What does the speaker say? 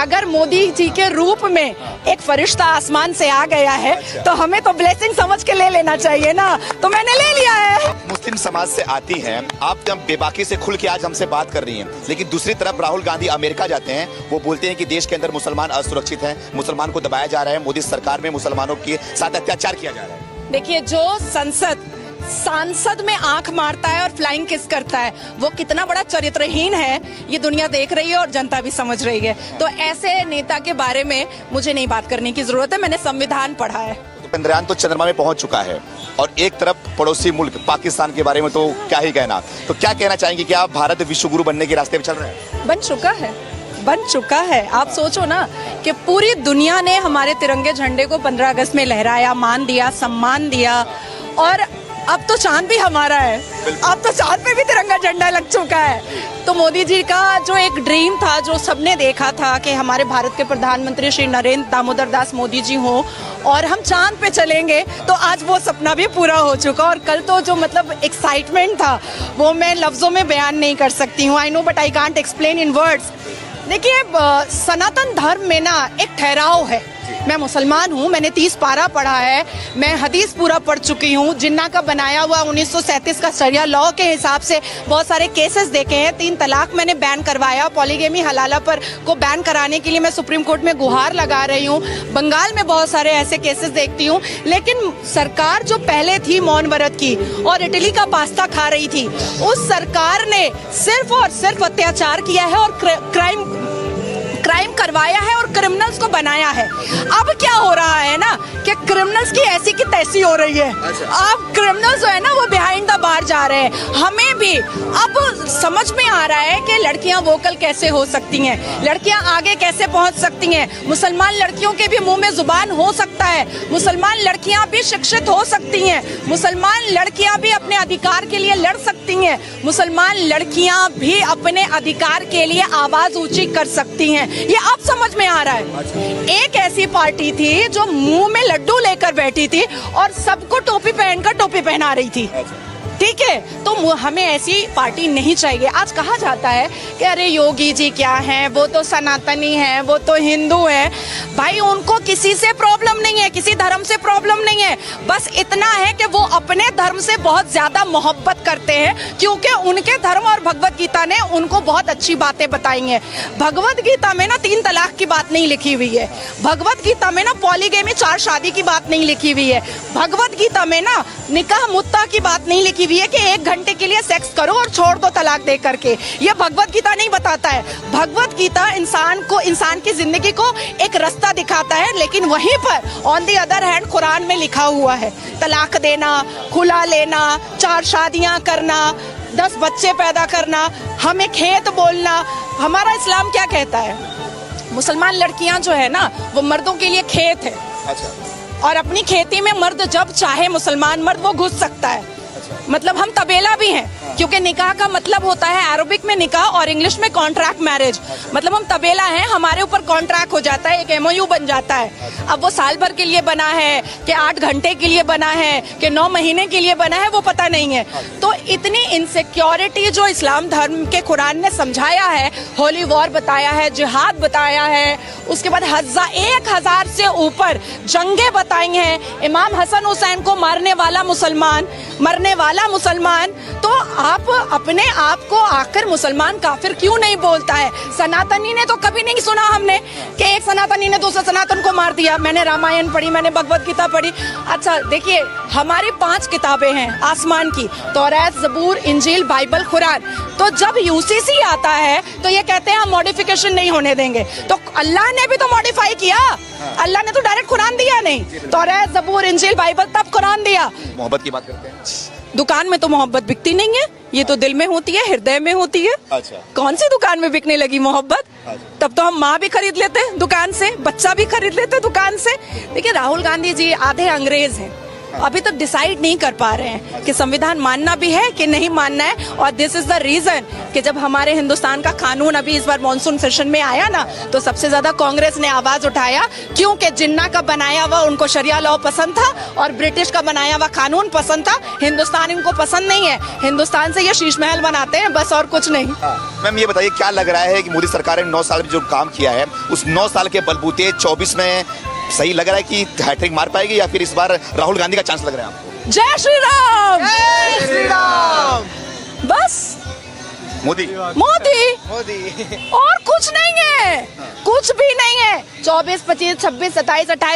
अगर मोदी जी के रूप में एक फरिश्ता आसमान से आ गया है तो हमें तो ब्लेसिंग समझ के ले लेना चाहिए ना, तो मैंने ले लिया है। मुस्लिम समाज से आती हैं, आप जब बेबाकी से खुल के आज हमसे बात कर रही हैं, लेकिन दूसरी तरफ राहुल गांधी अमेरिका जाते हैं, वो बोलते हैं कि देश के अंदर मुसलमान असुरक्षित हैं, मुसलमान को दबाया जा रहा है, मोदी सरकार में मुसलमानों के साथ अत्याचार किया जा रहा है। देखिए, जो सांसद में आंख मारता है और फ्लाइंग किस करता है, वो कितना बड़ा चरित्रहीन है ये दुनिया देख रही है और जनता भी समझ रही है। तो ऐसे नेता के बारे में मुझे नहीं बात करने की जरूरत है, मैंने संविधान पढ़ा है। चंद्रयान तो चंद्रमा में पहुंच चुका है और एक तरफ पड़ोसी मुल्क पाकिस्तान के बारे में तो क्या ही कहना। तो क्या कहना चाहेंगे कि आप भारत विश्व गुरु बनने के रास्ते पे चल रहे हैं? बन चुका है। आप सोचो ना कि पूरी दुनिया ने हमारे तिरंगे झंडे को 15 अगस्त में लहराया, मान दिया, सम्मान दिया, और अब तो चांद भी हमारा है, अब तो चांद पे भी तिरंगा झंडा लग चुका है। तो मोदी जी का जो एक ड्रीम था, जो सबने देखा था कि हमारे भारत के प्रधानमंत्री श्री नरेंद्र दामोदर दास मोदी जी हों और हम चांद पे चलेंगे, तो आज वो सपना भी पूरा हो चुका। और कल तो जो मतलब एक्साइटमेंट था वो मैं लफ्जों में बयान नहीं कर सकती हूँ। I know but I can't explain in words. देखिए, सनातन धर्म में ना एक ठहराव है। मैं मुसलमान हूँ, मैंने 30 पारा पढ़ा है, मैं हदीस पूरा पढ़ चुकी हूँ। जिन्ना का बनाया हुआ 1937 का शरिया लॉ के हिसाब से बहुत सारे केसेस देखे हैं। 3 तलाक मैंने बैन करवाया, पॉलीगेमी हलाला पर को बैन कराने के लिए मैं सुप्रीम कोर्ट में गुहार लगा रही हूँ। बंगाल में बहुत सारे ऐसे केसेस देखती हूँ। लेकिन सरकार जो पहले थी मौन व्रत की और इटली का पास्ता खा रही थी, उस सरकार ने सिर्फ और सिर्फ अत्याचार किया है और क्राइम करवाया है और क्रिमिनल्स को बनाया है। अब क्या हो रहा है ना कि क्रिमिनल्स की ऐसी की तैसी हो रही है। अब क्रिमिनल्स जो है ना वो बिहाइंड द बार जा रहे हैं। हमें भी अब समझ में आ रहा है कि लड़कियां वोकल कैसे हो सकती हैं, लड़कियां आगे कैसे पहुंच सकती हैं। मुसलमान लड़कियों के भी मुंह में जुबान हो सकता है, मुसलमान लड़कियां भी शिक्षित हो सकती हैं, मुसलमान लड़कियां भी अपने अधिकार के लिए लड़ सकती हैं, मुसलमान लड़कियां भी अपने अधिकार के लिए आवाज ऊंची कर सकती हैं। ये अब समझ में आ रहा है। एक ऐसी पार्टी थी जो मुंह में लड्डू लेकर बैठी थी और सबको टोपी पहनकर टोपी पहना रही थी, ठीक है। तो हमें ऐसी पार्टी नहीं चाहिए। आज कहा जाता है कि अरे योगी जी क्या हैं, वो तो सनातनी हैं, वो तो हिंदू हैं। भाई, उनको किसी से प्रॉब्लम नहीं है, किसी धर्म से प्रॉब्लम नहीं है। बस इतना है कि वो अपने धर्म से बहुत ज्यादा मोहब्बत करते हैं, क्योंकि उनके धर्म और भगवत गीता ने उनको बहुत अच्छी बातें बताई हैं। भगवत गीता में ना 3 तलाक की बात नहीं लिखी हुई है, भगवत गीता में ना पॉलीगेमी 4 शादी की बात नहीं लिखी हुई है, भगवत गीता में ना निकाह मुत्ता की बात नहीं लिखी हुई है कि 1 घंटे के लिए सेक्स करो और छोड़ दो तलाक दे करके। ये भगवत गीता नहीं बताता है। भगवत गीता इंसान की जिंदगी को एक रास्ता दिखाता है, लेकिन वहीं पर on the other hand Quran में लिखा हुआ है तलाक देना, खुला लेना, 4 शादियां करना, 10 बच्चे पैदा करना, हमें खेत बोलना। हमारा इस्लाम क्या कहता है? मुसलमान लड़कियां जो है ना वो मर्दों के लिए खेत है। और अपनी खेती में मर्द जब चाहे मुसलमान मर्द वो घुस सकता है। मतलब हम तबेला भी हैं, क्योंकि निकाह का मतलब होता है अरबिक में निकाह और इंग्लिश में कॉन्ट्रैक्ट मैरिज। मतलब हम तबेला हैं, हमारे ऊपर कॉन्ट्रैक्ट हो जाता है, एक MOU बन जाता है। अब वो साल भर के लिए बना है कि 8 घंटे के लिए बना है कि 9 महीने के लिए बना है, वो पता नहीं है। तो इतनी इनसिक्योरिटी जो इस्लाम धर्म के कुरान ने समझाया है, होली वॉर बताया है, जिहाद बताया है, उसके बाद 1000 से ऊपर जंगे बताई हैं, इमाम हसन हुसैन को मारने वाला मुसलमान। तो आप अपने आप को आकर मुसलमान काफिर क्यों नहीं बोलता है? सनातनी ने तो कभी नहीं सुना हमने कि एक सनातनी ने दूसरे सनातन को मार दिया। मैंने रामायण पढ़ी, मैंने भगवत गीता पढ़ी। अच्छा देखिए, हमारी 5 किताबें हैं आसमान की, तौरात, ज़बूर, इंजील, बाइबल, कुरान। तो जब UCC आता है तो ये कहते हैं हम मॉडिफिकेशन नहीं होने देंगे। तो अल्लाह ने भी तो मॉडिफाई किया, अल्लाह ने तो डायरेक्ट कुरान दिया नहीं, तौरात, ज़बूर, इंजील, बाइबल, तब कुरान दिया। मोहब्बत की बात करते हैं, दुकान में तो मोहब्बत बिकती नहीं है, ये तो दिल में होती है, हृदय में होती है। अच्छा। कौन सी दुकान में बिकने लगी मोहब्बत? तब तो हम माँ भी खरीद लेते दुकान से, बच्चा भी खरीद लेते दुकान से। देखिए, राहुल गांधी जी आधे अंग्रेज हैं, अभी तक डिसाइड नहीं कर पा रहे हैं कि संविधान मानना भी है कि नहीं मानना है। और दिस इज द रीजन कि जब हमारे हिंदुस्तान का कानून अभी इस बार मॉनसून सेशन में आया ना, तो सबसे ज्यादा कांग्रेस ने आवाज उठाया, क्योंकि जिन्ना का बनाया हुआ उनको शरिया लॉ पसंद था और ब्रिटिश का बनाया हुआ कानून पसंद था। हिंदुस्तान इनको पसंद नहीं है। हिंदुस्तान से ये शीश महल बनाते हैं बस, और कुछ नहीं। मैम ये बताइए, क्या लग रहा है कि मोदी सरकार ने 9 साल में जो काम किया है, उस 9 साल के बलबूते 24 में सही लग रहा है कि हैट्रिक मार पाएगी, या फिर इस बार राहुल गांधी का चांस लग रहा है आपको? जय श्री राम, जय श्री राम। बस मोदी मोदी, मोदी। और कुछ नहीं है, कुछ भी नहीं है। 24, 25, 26, 27, 28